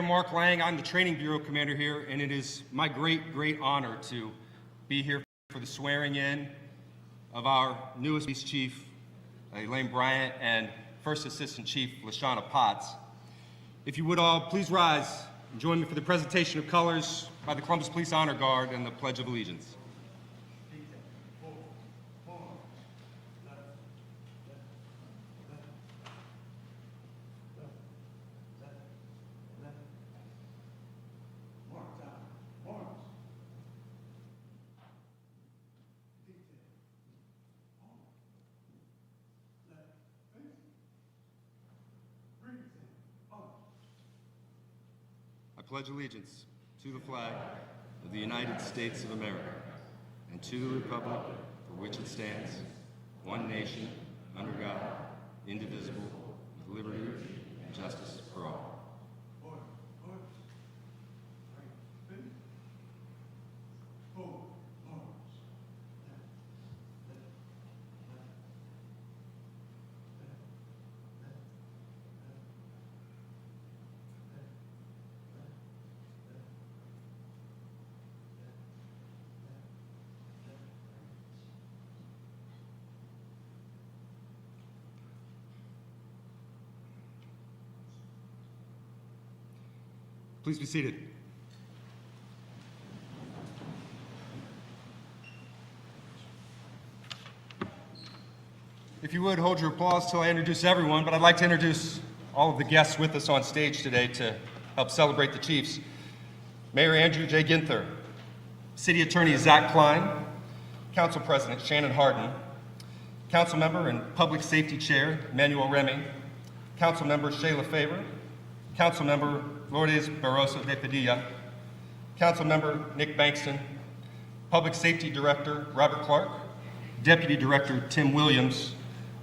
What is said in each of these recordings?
Mark Lang. I'm the Training Bureau Commander here, and it is my great honor to be here for the swearing in of our newest Police Chief, Elaine Bryant, and First Assistant Chief LaShanna Potts. If you would all please rise and join me for the presentation of colors by the Columbus Police Honor Guard and the Pledge of Allegiance. I pledge allegiance to the flag of the United States of America and to the republic for which it stands, one nation, under God, indivisible, with liberty and justice for all. Please be seated. If you would, hold your applause till I introduce everyone, but I'd like to introduce all of the guests with us on stage today to help celebrate the Chiefs. Mayor Andrew J. Ginther, City Attorney Zach Klein, Council President Shannon Hardin, Council Member and Public Safety Chair Manuel Remy, Council Member Shayla Faber, Council Member Lourdes Barroso de Padilla, Council Member Nick Bankston, Public Safety Director Robert Clark, Deputy Director Tim Williams,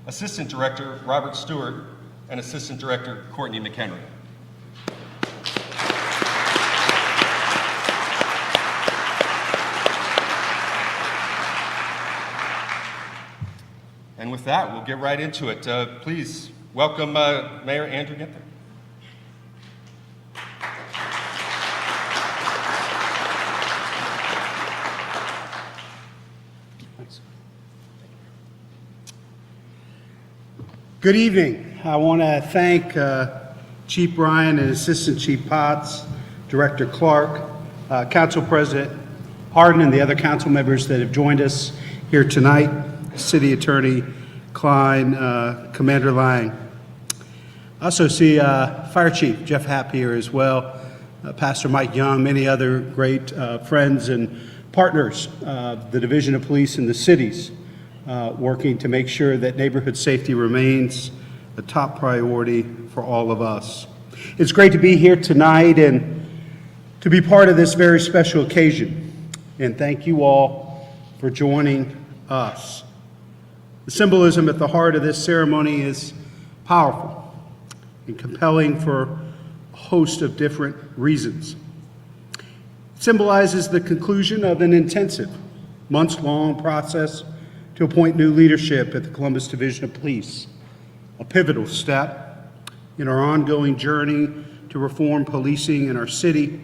Assistant Director Robert Stewart, and Assistant Director Courtney McHenry. And with that, we'll get right into it. Please welcome Mayor Andrew Ginther. Good evening. I want to thank Chief Bryant and Assistant Chief Potts, Director Clark, Council President Hardin, and the other council members that have joined us here tonight, City Attorney Klein, Commander Lang. I also see Fire Chief Jeff Happ here as well, Pastor Mike Young, many other great friends and partners of the Division of Police in the cities, working to make sure that neighborhood safety remains a top priority for all of us. It's great to be here tonight and to be part of this very special occasion. And thank you all for joining us. The symbolism at the heart of this ceremony is powerful and compelling for a host of different reasons. It symbolizes the conclusion of an intensive, months-long process to appoint new leadership at the Columbus Division of Police, a pivotal step in our ongoing journey to reform policing in our city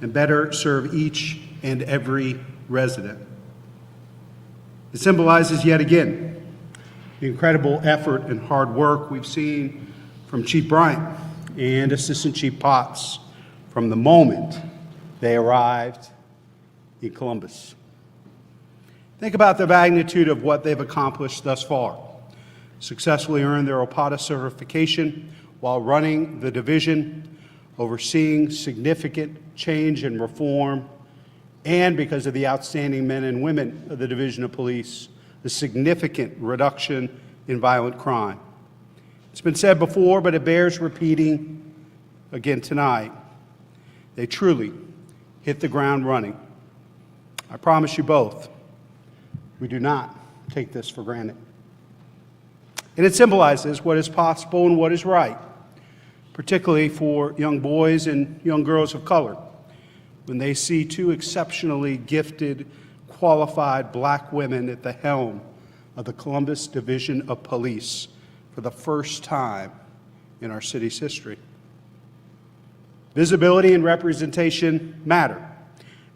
and better serve each and every resident. It symbolizes yet again the incredible effort and hard work we've seen from Chief Bryant and Assistant Chief Potts from the moment they arrived in Columbus. Think about the magnitude of what they've accomplished thus far. Successfully earned their OPOTA certification while running the division, overseeing significant change and reform, and because of the outstanding men and women of the Division of Police, a significant reduction in violent crime. It's been said before, but it bears repeating again tonight. They truly hit the ground running. I promise you both, we do not take this for granted. And it symbolizes what is possible and what is right, particularly for young boys and young girls of color, when they see two exceptionally gifted, qualified black women at the helm of the Columbus Division of Police for the first time in our city's history. Visibility and representation matter,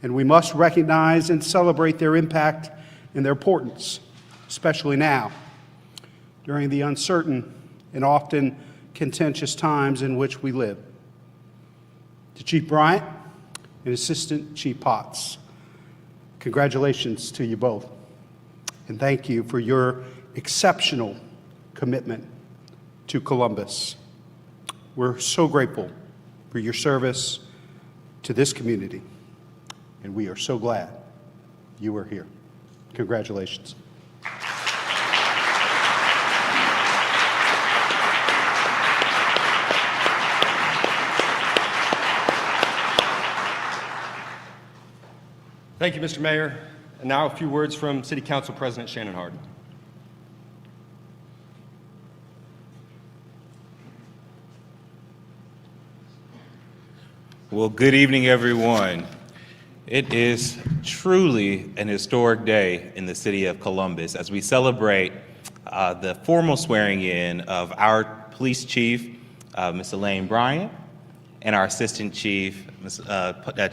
and we must recognize and celebrate their impact and their importance, especially now, during the uncertain and often contentious times in which we live. To Chief Bryant and Assistant Chief Potts, congratulations to you both, and thank you for your exceptional commitment to Columbus. We're so grateful for your service to this community, and we are so glad you are here. Congratulations. Thank you, Mr. Mayor. And now a few words from City Council President Shannon Hardin. Well, good evening, everyone. It is truly an historic day in the city of Columbus as we celebrate the formal swearing in of our police chief, Ms. Elaine Bryant, and our assistant chief,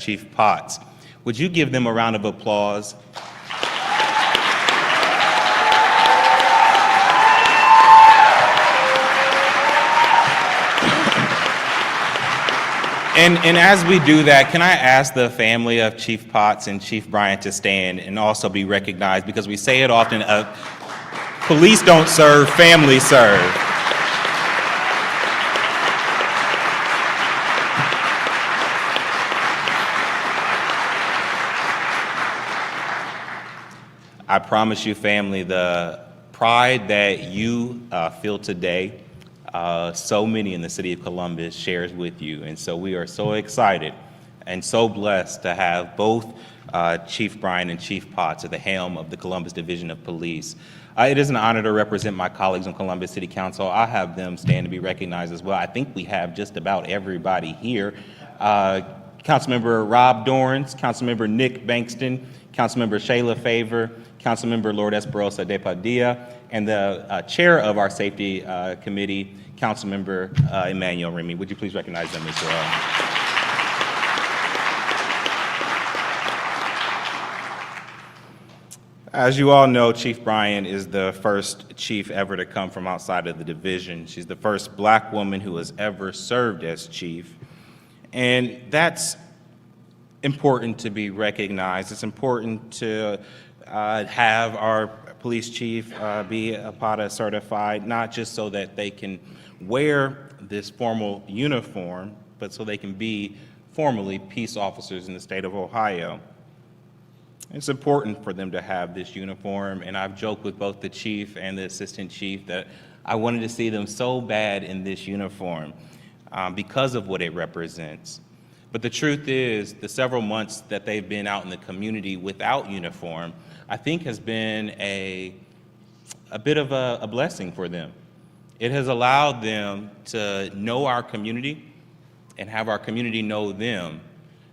Chief Potts. Would you give them a round of applause? And as we do that, can I ask the family of Chief Potts and Chief Bryant to stand and also be recognized, because we say it often, police don't serve, families serve. I promise you, family, the pride that you feel today, so many in the city of Columbus shares with you. And so we are so excited and so blessed to have both Chief Bryant and Chief Potts at the helm of the Columbus Division of Police. It is an honor to represent my colleagues on Columbus City Council. I'll have them stand to be recognized as well. I think we have just about everybody here. Councilmember Rob Dorrance, Councilmember Nick Bankston, Councilmember Shayla Favor, Councilmember Lourdes Barosa de Padilla, and the chair of our safety committee, Councilmember Emmanuel Remy. Would you please recognize them as well? As you all know, Chief Bryant is the first chief ever to come from outside of the division. She's the first Black woman who has ever served as chief. And that's important to be recognized. It's important to have our police chief be OPOTA certified, not just so that they can wear this formal uniform, but so they can be formally peace officers in the state of Ohio. It's important for them to have this uniform, and I've joked with both the chief and the assistant chief that I wanted to see them so bad in this uniform because of what it represents. But the truth is, the several months that they've been out in the community without uniform, I think has been a bit of a blessing for them. It has allowed them to know our community and have our community know them,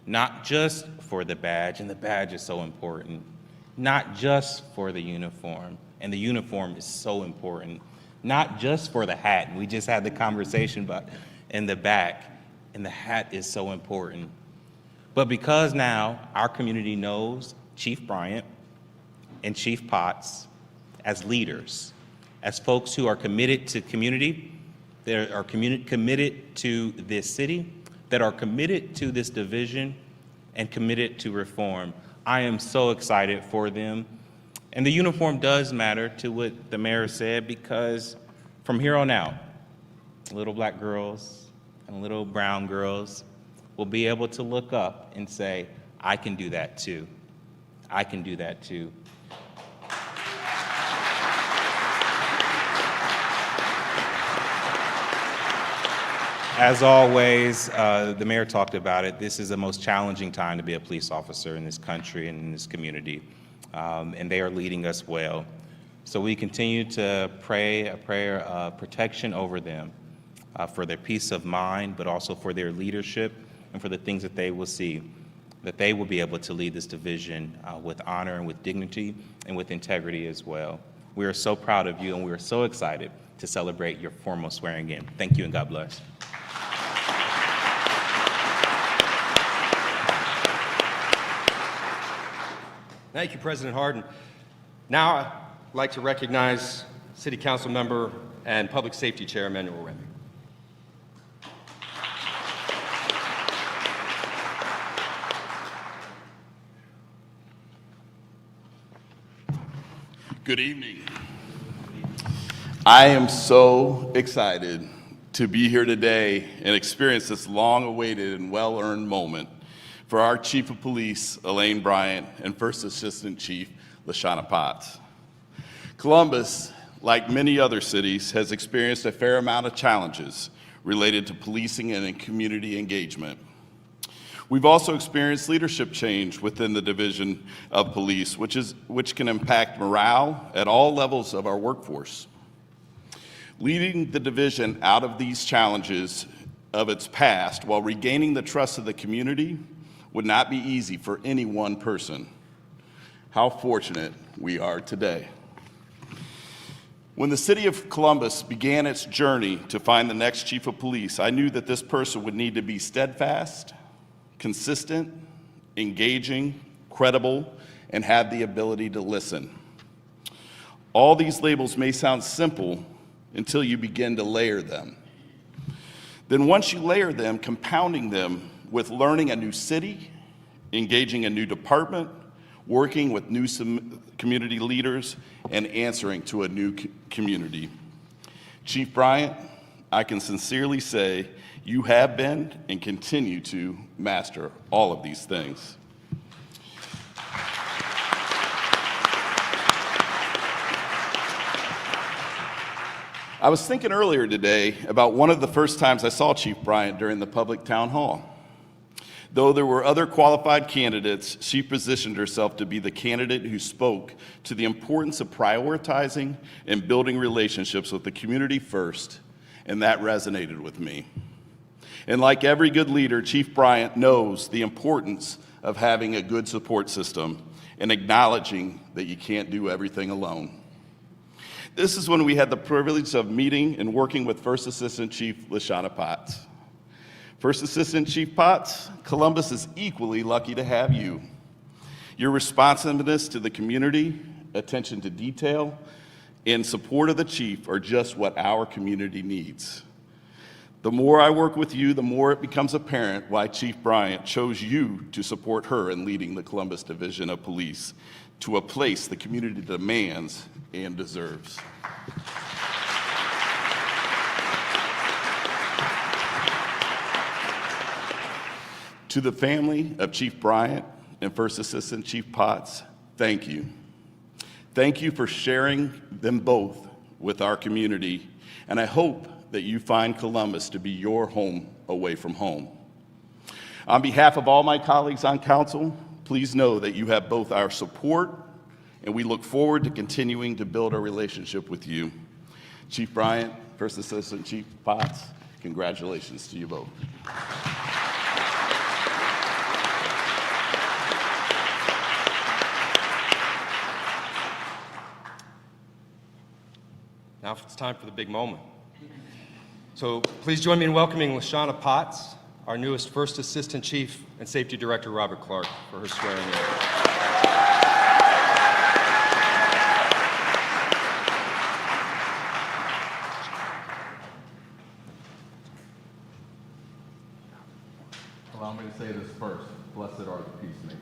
not just for the badge, and the badge is so important, not just for the uniform, and the uniform is so important, not just for the hat, and we just had the conversation about in the back, and the hat is so important, but because now our community knows Chief Bryant and Chief Potts as leaders, as folks who are committed to community, that are committed to this city, that are committed to this division, and committed to reform. I am so excited for them. And the uniform does matter, to what the mayor said, because from here on out, little Black girls and little brown girls will be able to look up and say, I can do that too. I can do that too. As always, the mayor talked about it. This is the most challenging time to be a police officer in this country and in this community, and they are leading us well. So we continue to pray a prayer of protection over them, for their peace of mind, but also for their leadership and for the things that they will see, that they will be able to lead this division with honor and with dignity and with integrity as well. We are so proud of you, and we are so excited to celebrate your formal swearing in. Thank you, and God bless. Thank you, President Hardin. Now I'd like to recognize City Council Member and Public Safety Chair Emmanuel Remy. Good evening. I am so excited to be here today and experience this long-awaited and well-earned moment for our Chief of Police, Elaine Bryant, and First Assistant Chief LaShanna Potts. Columbus, like many other cities, has experienced a fair amount of challenges related to policing and community engagement. We've also experienced leadership change within the Division of Police, which can impact morale at all levels of our workforce. Leading the division out of these challenges of its past while regaining the trust of the community would not be easy for any one person. How fortunate we are today. When the city of Columbus began its journey to find the next chief of police, I knew that this person would need to be steadfast, consistent, engaging, credible, and have the ability to listen. All these labels may sound simple until you begin to layer them. Then once you layer them, compounding them with learning a new city, engaging a new department, working with new community leaders, and answering to a new community. Chief Bryant, I can sincerely say you have been and continue to master all of these things. I was thinking earlier today about one of the first times I saw Chief Bryant during the public town hall. Though there were other qualified candidates, she positioned herself to be the candidate who spoke to the importance of prioritizing and building relationships with the community first, and that resonated with me. And like every good leader, Chief Bryant knows the importance of having a good support system and acknowledging that you can't do everything alone. This is when we had the privilege of meeting and working with First Assistant Chief LaShanna Potts. First Assistant Chief Potts, Columbus is equally lucky to have you. Your responsiveness to the community, attention to detail, and support of the chief are just what our community needs. The more I work with you, the more it becomes apparent why Chief Bryant chose you to support her in leading the Columbus Division of Police to a place the community demands and deserves. To the family of Chief Bryant and First Assistant Chief Potts, thank you. Thank you for sharing them both with our community, and I hope that you find Columbus to be your home away from home. On behalf of all my colleagues on council, please know that you have both our support, and we look forward to continuing to build our relationship with you. Chief Bryant, First Assistant Chief Potts, congratulations to you both. Now it's time for the big moment. So please join me in welcoming LaShanna Potts, our newest First Assistant Chief and Safety Director, Robert Clark, for her swearing in. Allow me to say this first. Blessed are the peacemakers.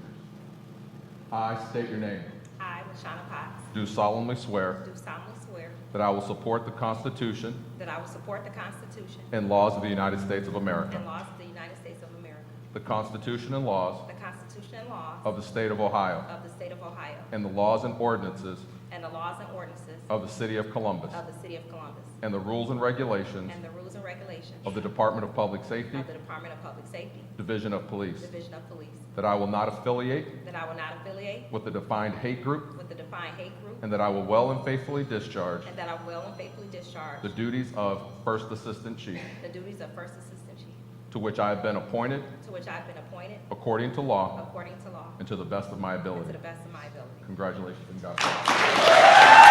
I state your name. I, LaShanna Potts, Do solemnly swear do solemnly swear that I will support the Constitution that I will support the Constitution and laws of the United States of America, and laws of the United States of America, the Constitution and laws the Constitution and laws of the State of Ohio, of the State of Ohio, and the laws and ordinances and the laws and ordinances of the City of Columbus, of the City of Columbus, and the rules and regulations and the rules and regulations of the Department of Public Safety, of the Department of Public Safety, Division of Police, Division of Police, that I will not affiliate that I will not affiliate with the defined hate group, with the defined hate group, and that I will well and faithfully discharge and that I will and faithfully discharge the duties of First Assistant Chief, the duties of First Assistant Chief, to which I have been appointed to which I have been appointed according to law according to law and to the best of my and to ability. the best of my ability. Congratulations and God bless.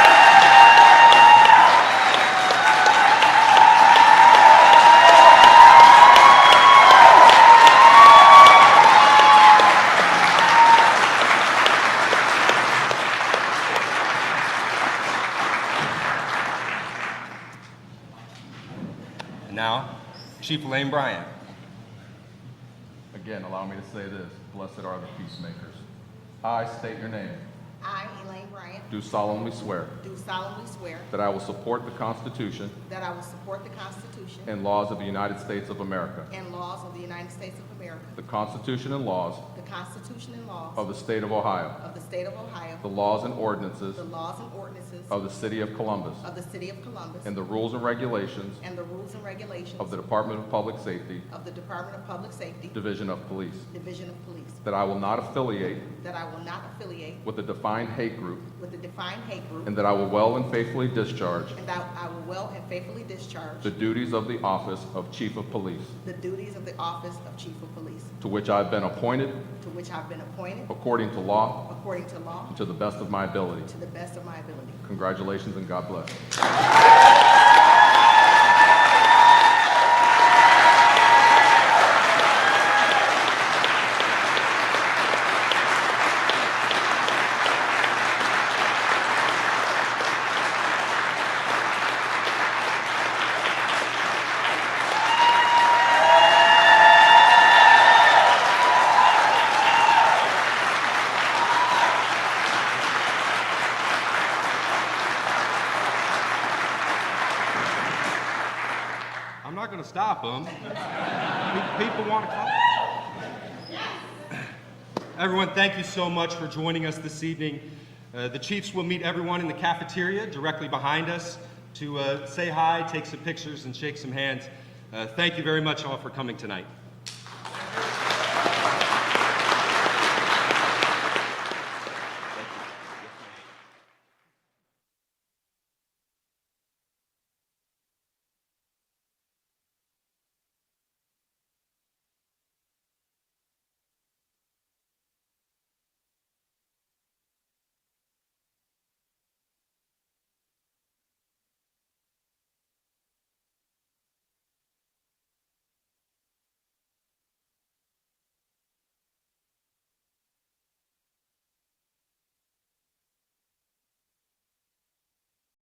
Chief Elaine Bryant. Again, allow me to say this. Blessed are the peacemakers. I state your name. I, Elaine Bryant, Do solemnly swear do solemnly swear that I will support the Constitution that I will support the Constitution and laws of the United States of America, and laws of the United States of America, the Constitution and laws the Constitution and laws of the State of Ohio, of the State of Ohio, the laws and ordinances the laws and ordinances of the City of Columbus, of the City of Columbus, and the rules and regulations and the rules and regulations of the Department of Public Safety, of the Department of Public Safety, Division of Police, Division of Police, that I will not affiliate that I will not affiliate with a defined hate group, with the defined hate group, and that I will well and faithfully discharge and that I will well and faithfully discharge the duties of the office of Chief of Police, the duties of the office of Chief of Police, to which I have been appointed to which I've been appointed according to law according to law, and to the best of my ability. to the best of my ability. Congratulations and God bless. I'm not going to stop them. People want to come. Everyone, thank you so much for joining us this evening. The Chiefs will meet everyone in the cafeteria directly behind us to say hi, take some pictures, and shake some hands. Thank you very much all for coming tonight.